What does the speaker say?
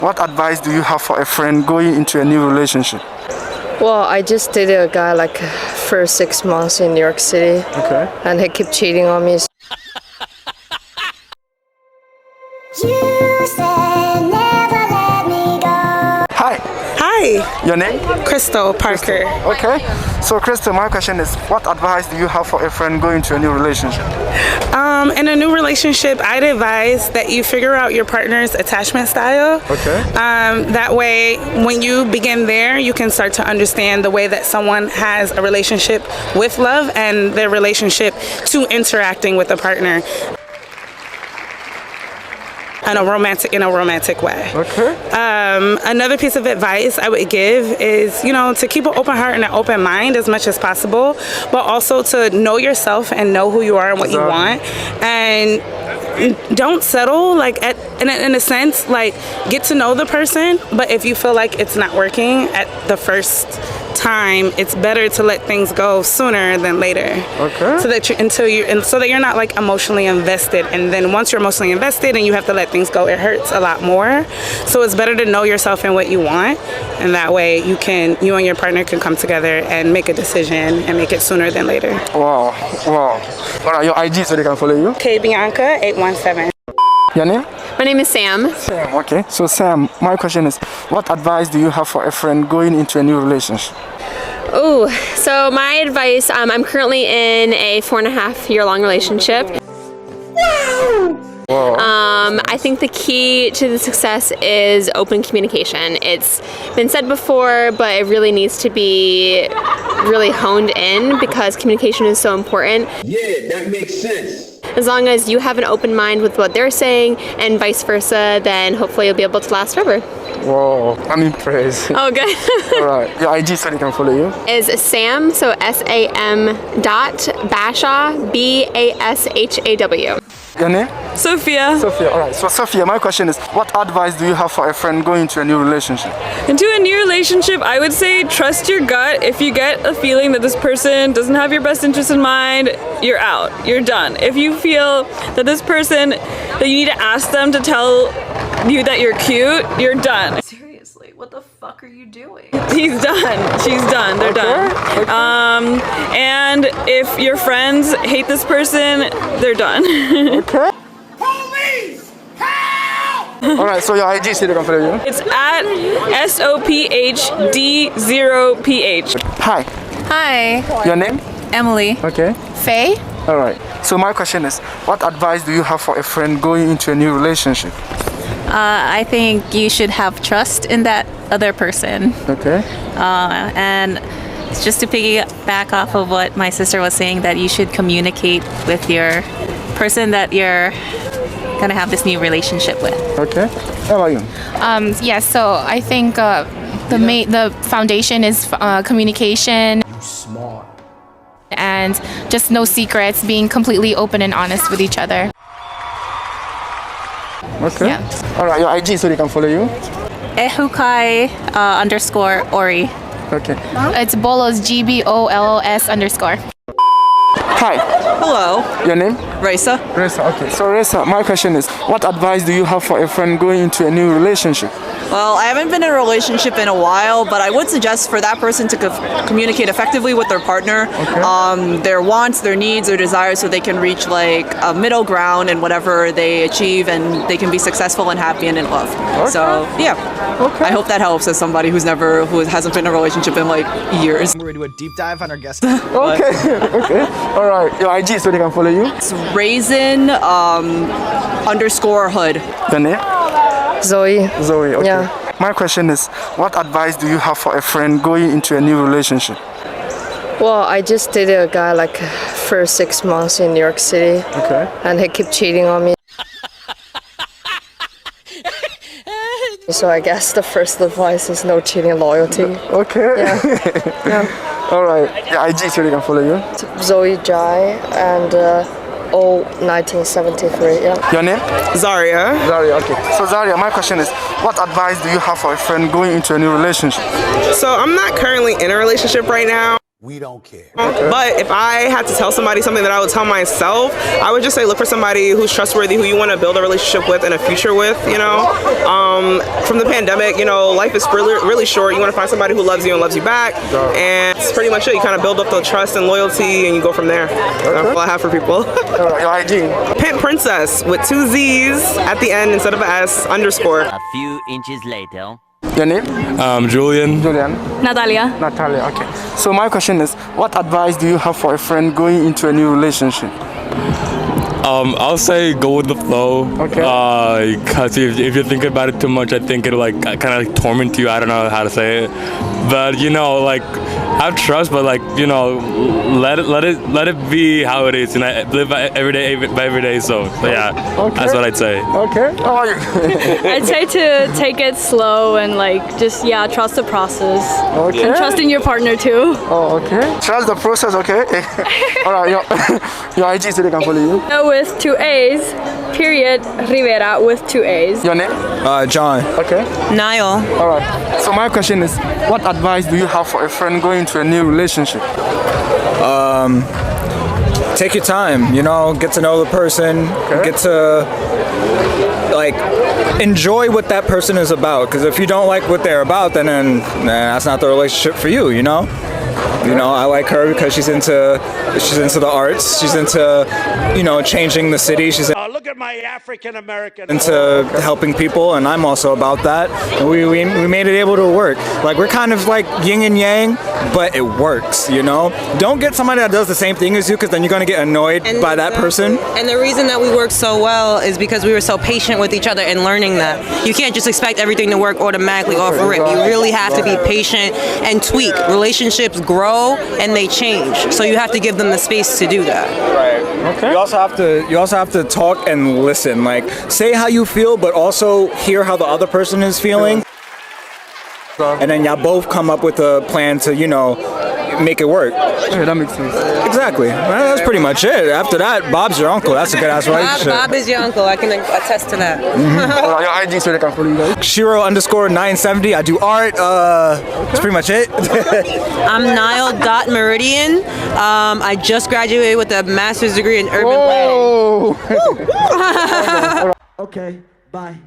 What advice do you have for a friend going into a new relationship? Well, I just dated a guy like for 6 months in New York City. Okay. And he kept cheating on me. You said never let me go. Hi. Hi. Your name? Crystal Parker. Okay. So, Crystal, my question is, what advice do you have for a friend going into a new relationship? In a new relationship, I'd advise that you figure out your partner's attachment style. Okay. That way, when you begin there, you can start to understand the way that someone has a relationship with love and their relationship to interacting with a partner. In a romantic way. Okay. Another piece of advice I would give is, to keep an open heart and an open mind as much as possible, but also to know yourself and know who you are and what you want, and don't settle. In a sense, get to know the person. But if you feel like it's not working at the first time, it's better to let things go sooner than later. Okay. So that you're not emotionally invested, and then once you're emotionally invested and you have to let things go, it hurts a lot more. So it's better to know yourself and what you want, and that way you and your partner can come together and make a decision and make it sooner than later. Wow. What are your IG so they can follow you? K Bianca 817. Your name? My name is Sam. Sam. Okay. So, Sam, my question is, what advice do you have for a friend going into a new relationship? Oh, so my advice, I'm currently in a 4.5-year-long relationship. I think the key to the success is open communication. It's been said before, but it really needs to be really honed in because communication is so important. Yeah, that makes sense. As long as you have an open mind with what they're saying and vice versa, then hopefully you'll be able to last forever. Whoa, I'm impressed. Oh, good. All right, your IG so they can follow you? Is Sam, so SAM dot Bashaw, BASHAW. Your name? Sophia. Sophia, all right. So, Sophia, my question is, what advice do you have for a friend going into a new relationship? Into a new relationship, I would say trust your gut. If you get a feeling that this person doesn't have your best interest in mind, you're out. You're done. If you feel that this person, that you need to ask them to tell you that you're cute, you're done. Seriously, what the fuck are you doing? He's done. She's done. They're done. Okay. And if your friends hate this person, they're done. Okay. All right, so your IG so they can follow you? It's at SOPHD0PH. Hi. Hi. Your name? Emily. Okay. Faye. All right. So my question is, what advice do you have for a friend going into a new relationship? I think you should have trust in that other person. Okay. And just to piggyback off of what my sister was saying, that you should communicate with your person that you're gonna have this new relationship with. Okay. How about you? Yes, so I think the foundation is communication. You smart. And just no secrets, being completely open and honest with each other. Okay. Yeah. All right, your IG so they can follow you? Ehukai _Ori. Okay. It's Bolos, GBOLOS_. Hi. Hello. Your name? Raisa. Reza, okay. So Reza, my question is, what advice do you have for a friend going into a new relationship? Well, I haven't been in a relationship in a while, but I would suggest for that person to communicate effectively with their partner, their wants, their needs, their desires, so they can reach a middle ground in whatever they achieve, and they can be successful and happy and in love. Okay. So yeah, I hope that helps as somebody who hasn't been in a relationship in years. We're gonna do a deep dive on our guest. Okay. Okay. All right. Your IG so they can follow you? It's Raisin _hood. The name? Zoe. Zoe, okay. Yeah. My question is, what advice do you have for a friend going into a new relationship? Well, I just dated a guy for 6 months in New York City. Okay. And he kept cheating on me. So I guess the first advice is no cheating, loyalty. Okay. Yeah. Yeah. All right. Your IG so they can follow you? Zoe Jai and 1973. Yeah. Your name? Zaria. Zaria, okay. So Zaria, my question is, what advice do you have for a friend going into a new relationship? So I'm not currently in a relationship right now. We don't care. But if I had to tell somebody something that I would tell myself, I would just say look for somebody who's trustworthy, who you want to build a relationship with and a future with, you know. From the pandemic, you know, life is really short. You want to find somebody who loves you and loves you back. And it's pretty much it. You kind of build up the trust and loyalty and you go from there. That's all I have for people. Your ID? Pimp Princess with 2 Z's at the end instead of an S _ A few inches later. Your name? Julian. Julian. Natalia. Natalia, okay. So my question is, what advice do you have for a friend going into a new relationship? I'll say go with the flow. Okay. Because if you think about it too much, I think it'll like kind of like torment you. I don't know how to say it, but you know, like have trust, but like you know, let it be how it is, and I live by every day. So yeah, that's what I'd say. Okay. How are you? I'd say to take it slow and like just trust the process. Okay. And trust in your partner too. Oh, okay. Trust the process, okay? All right, your IG so they can follow you. With 2 A's, period, Rivera with 2 A's. Your name? John. Okay. Niall. All right. So my question is, what advice do you have for a friend going into a new relationship? Take your time, you know, get to know the person, get to like enjoy what that person is about, because if you don't like what they're about, then that's not the relationship for you, you know. You know, I like her because she's into the arts. She's into, you know, changing the city. She's look at my African American. into helping people, and I'm also about that. And we made it able to work. Like we're kind of like yin and yang, but it works. You know, don't get somebody that does the same thing as you, because then you're gonna get annoyed by that person. And the reason that we work so well is because we were so patient with each other and learning that you can't just expect everything to work automatically off a rip. You really have to be patient and tweak. Relationships grow and they change, so you have to give them the space to do that. Right. Okay. You also have to talk and listen. Like say how you feel, but also hear how the other person is feeling. And then y'all both come up with a plan to, you know, make it work. Yeah, that makes sense. Exactly. That's pretty much it. After that, Bob's your uncle. That's a good ass relationship. Bob is your uncle. I can attest to that. Your IG so they can follow you guys. Shiro_970. I do art. That's pretty much it. I'm Niall.Meridian. I just graduated with a master's degree in urban planning. Whoa. Okay, bye.